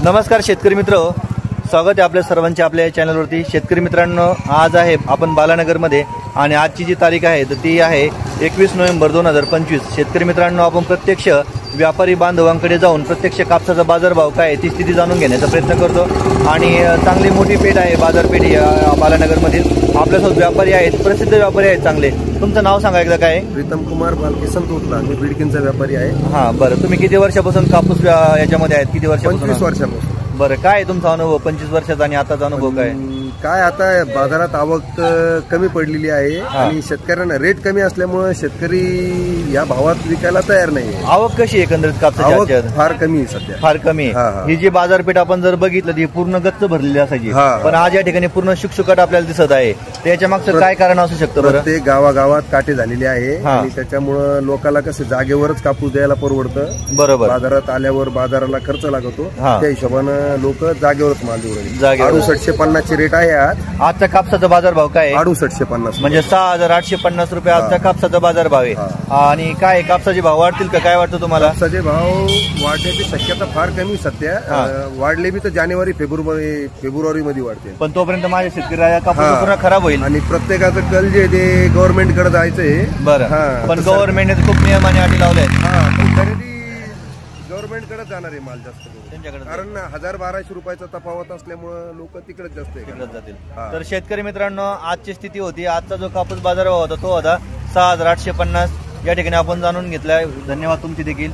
नमस्कार शेतकरी मित्र, स्वागत आहे आपल्या सर्वांचे आपल्या चॅनलवरती। शेतकरी मित्रांनो, आज आहे आपण बालानगरमध्ये आणि आजची जी तारीख आहे तर ती आहे 21 नोव्हेंबर 2025। शेतकरी मित्रांनो, आपण प्रत्यक्ष व्यापारी बांधवांकडे जाऊन प्रत्यक्ष कापसाचा बाजारभाव काय ती स्थिती जाणून घेण्याचा प्रयत्न करतो आणि चांगली मोठी पेठ आहे बाजारपेठ या बालानगरमधील। आपल्यासोबत व्यापारी आहेत, प्रसिद्ध व्यापारी आहेत चांगले। तुमचं नाव सांगा एकदा काय? प्रीतम कुमार बालके संतोषला, मी बीडकिनचा व्यापारी आहे। हां, बरं, तुम्ही किती वर्षापासून कापूस याच्यामध्ये आहेत? किती वर्षापासून? 25 वर्षापासून। बरं, काय तुमचा अनुभव 25 वर्षाचा आणि आताचा अनुभव काय? काय आता बाजारात आवक कमी पडलेली आहे आणि शेतकऱ्यांना रेट कमी असल्यामुळे शेतकरी या भावात विकायला तयार नाही। आवक कशी आहे एकंदरीत कापसाची? आवक फार कमी आहे सध्या, फार कमी आहे। ही जी बाजारपेठ आपण जर बघितलं ती पूर्ण गच्च भरलेली असायची, पण आज या ठिकाणी पूर्ण शुकशुकाट आपल्याला दिसत आहे। त्याच्या मागचं काय कारण असू शकतं बरं? ते गावागावात काटे झालेले आहे आणि त्याच्यामुळे लोकांना कसं जागेवरच कापूस द्यायला परवडतं। बरोबर, बाजारात आल्यावर बाजाराला खर्च लागतो, त्या हिशोबानं लोक जागेवरच माल देऊ लागले। 6850 ची रेट आहे आज। आजचा कापसाचा बाजारभाव काय? 6850, म्हणजे 6850 रुपये आजचा कापसाचा बाजारभाव आहे। आणि काय कापसाचे भाव वाढतील का? काय वाटतं तुम्हाला? कापसाचे भाव वाढण्याची शक्यता फार कमी सध्या। वाढले बी तर जानेवारी फेब्रुवारी मध्ये वाढते, पण तोपर्यंत माझ्या शेतकऱ्याला कापूस पूर्ण खराब होईल आणि प्रत्येकाचं कल जे ते गव्हर्नमेंट कडे जायचंय। बरं, पण गव्हर्नमेंटने खूप नियम आणि अटी लावले आहेत। खरेदी गव्हर्नमेंट कडे जाणार आहे माल जास्त त्यांच्याकडे, कारण 1000-1200 रुपयाचा तफावत असल्यामुळे लोक तिकडेच जास्त जातील। तर शेतकरी मित्रांनो, आजची स्थिती होती, आजचा जो कापूस बाजारभाव होता तो होता 6850। या ठिकाणी आपण जाणून घेतलाय। धन्यवाद तुमची देखील।